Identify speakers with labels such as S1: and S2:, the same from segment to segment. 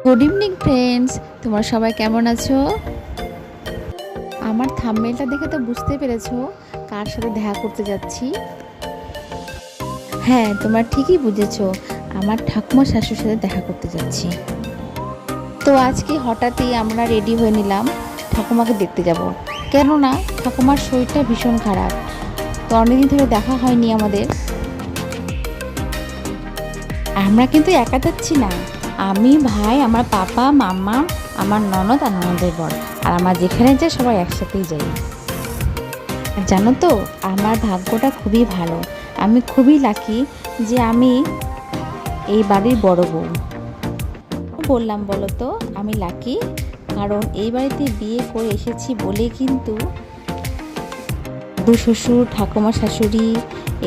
S1: Good evening friends, তোমরা সবাই কেমন আছো? আমার থাম্বনেলটা দেখে তো বুঝতে পেরেছো কার সাথে দেখা করতে যাচ্ছি। হ্যাঁ, তোমরা ঠিকই বুঝেছো, আমার ঠাকুমা শাশুড়ির সাথে দেখা করতে যাচ্ছি। তো আজকে হঠাৎই আমরা রেডি হয়ে নিলাম ঠাকুমাকে দেখতে যাব। কেননা ঠাকুমার শরীরটা ভীষণ খারাপ, তো অনেকদিন ধরে দেখা হয়নি আমাদের। আমরা কিন্তু একা যাচ্ছি না, আমি, ভাই, আমার পাপা, মাম্মা, আমার ননদ আর ননদের বর, আর আমার যেখানে যায় সবাই একসাথেই যাই। আর জানো তো, আমার ভাগ্যটা খুবই ভালো, আমি খুবই লাকি যে আমি এই বাড়ির বড় বউ। বললাম বলো তো আমি লাকি, কারণ এই বাড়িতে বিয়ে করে এসেছি বলে কিন্তু দাদু শ্বশুর, ঠাকুমা শাশুড়ি,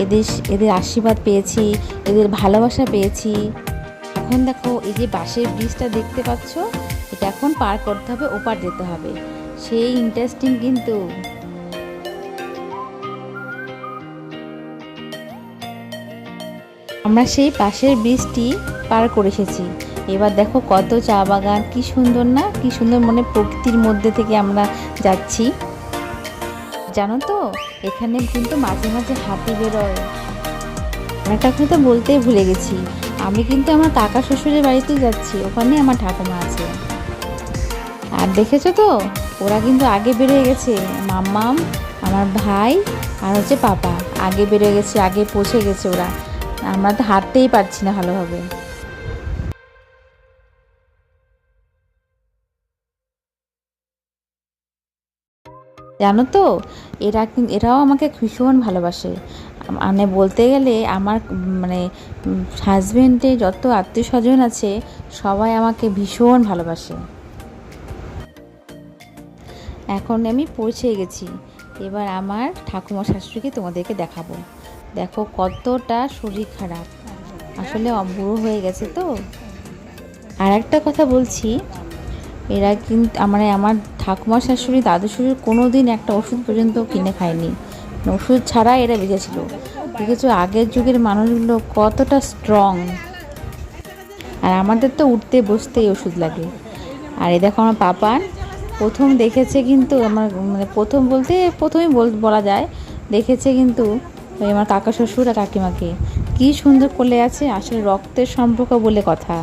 S1: এদের এদের আশীর্বাদ পেয়েছি, এদের ভালোবাসা পেয়েছি। এখন দেখো এই যে বাঁশের ব্রিজটা দেখতে পাচ্ছ, এটা এখন পার করতে হবে, ওপার যেতে হবে, সেই ইন্টারেস্টিং কিন্তু। আমরা সেই পাশের ব্রিজটি পার করে এসেছি। এবার দেখো কত চা বাগান, কি সুন্দর না, কি সুন্দর, মনে প্রকৃতির মধ্যে থেকে আমরা যাচ্ছি। জানো তো, এখানে কিন্তু মাঝে মাঝে হাতি বেরোয়। একটা কথা বলতেই ভুলে গেছি, আমি কিন্তু আমার কাকা শ্বশুরের বাড়িতেই যাচ্ছি, ওখানে আমার ঠাকুমা আছে। আর দেখেছো তো, ওরা কিন্তু আগে বেরিয়ে গেছে, মাম্মাম, আমার ভাই আর হচ্ছে পাপা আগে বেরিয়ে গেছে, আগে পৌঁছে গেছে ওরা। আমরা তো হাঁটতেই পারছি না ভালোভাবে। জানো তো, এরাও আমাকে ভীষণ ভালোবাসে। মানে বলতে গেলে আমার মানে হাজবেন্ডের যত আত্মীয় স্বজন আছে সবাই আমাকে ভীষণ ভালোবাসে। এখন আমি পৌঁছে গেছি, এবার আমার ঠাকুমা শাশুড়িকে তোমাদেরকে দেখাবো। দেখো কতটা শরীর খারাপ, আসলে বুড়ো হয়ে গেছে তো। আর একটা কথা বলছি, এরা কিন্তু আমার ঠাকুমা শাশুড়ি, দাদু শাশুড়ি কোনো দিন একটা ওষুধ পর্যন্ত কিনে খায়নি, ওষুধ ছাড়া এরা বেঁচেছিল। দেখেছো আগের যুগের মানুষগুলো কতটা স্ট্রং। আর আমাদের তো উঠতে বসতেই ওষুধ লাগে। আর এই দেখো আমার পাপা প্রথম দেখেছে, কিন্তু আমার মানে প্রথম বলতে প্রথমেই বলা যায়, দেখেছে কিন্তু ওই আমার কাকা শ্বশুর আর কাকিমাকে কি সুন্দর কোলে আছে, আসলে রক্তের সম্পর্ক বলে কথা।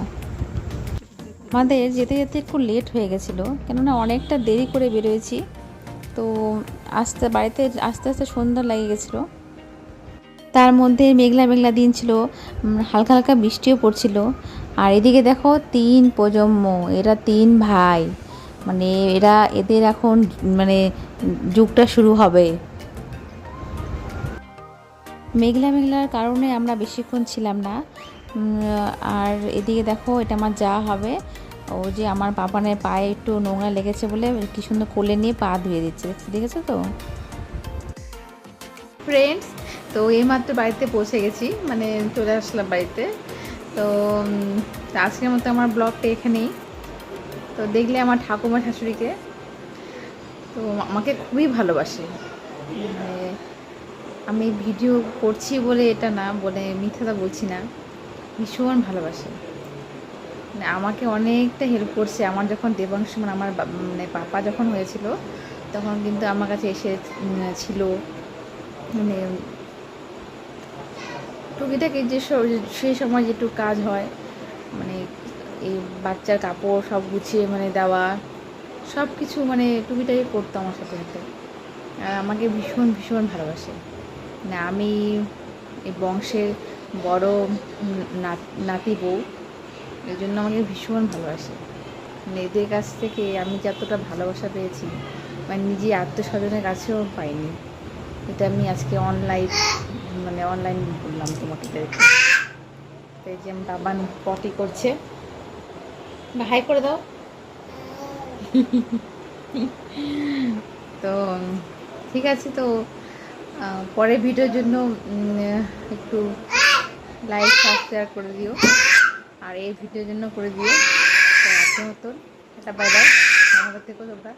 S1: আমাদের যেতে যেতে একটু লেট হয়ে গেছিলো, কেননা অনেকটা দেরি করে বেরোয়েছি, তো বাড়িতে আস্তে আস্তে সন্ধ্যা লেগে গেছিলো। তার মধ্যে মেঘলা মেঘলা দিন ছিল, হালকা হালকা বৃষ্টিও পড়ছিল। আর এদিকে দেখো তিন প্রজন্ম, এরা তিন ভাই, মানে এদের এখন মানে যুগটা শুরু হবে। মেঘলা মেঘলার কারণে আমরা বেশিক্ষণ ছিলাম না। আর এদিকে দেখো এটা আমার যা হবে, ও যে আমার পাপানের পায়ে একটু নোংরা লেগেছে বলে কি সুন্দর কোলে নিয়ে পা ধুয়ে দিচ্ছে, দেখেছো তো ফ্রেন্ডস। তো এইমাত্র বাড়িতে পৌঁছে গেছি, মানে চলে আসলাম বাড়িতে। তো আজকের মতো আমার ব্লগটা এখানেই। তো দেখলে আমার ঠাকুমা শাশুড়িকে, তো আমাকে খুবই ভালোবাসে। মানে আমি ভিডিও করছি বলে এটা না, বলে মিথ্যাটা বলছি না, ভীষণ ভালোবাসে। মানে আমাকে অনেকটা হেল্প করছে। আমার যখন দেবাংশ মানে আমার মানে পাপা যখন হয়েছিল, তখন কিন্তু আমার কাছে এসে ছিল, মানে টুকিটাকি যে সেই সময় যেটুকু কাজ হয়, মানে এই বাচ্চার কাপড় সব গুছিয়ে মানে দেওয়া, সব কিছু মানে টুকিটাকি করতো আমার সাথে সাথে। আর আমাকে ভীষণ ভীষণ ভালোবাসে। মানে আমি এই বংশের বড় নাতি বউ, এই জন্য আমাকে ভীষণ ভালোবাসে। মানে এদের কাছ থেকে আমি যতটা ভালোবাসা পেয়েছি, মানে নিজে আত্মস্বজনের কাছেও পাইনি। এটা আমি আজকে অনলাইন বললাম তোমাকে দেখে। এই যে বাবান পটি করছে, হাই করে দাও। তো ঠিক আছে, তো পরের ভিডিওর জন্য একটু লাইক সাবস্ক্রাইব করে দিও, আর এই ভিডিওর জন্য করে দিও। তো আজকের মতন এটা বাই বাই, ভালো থেকো তোমরা।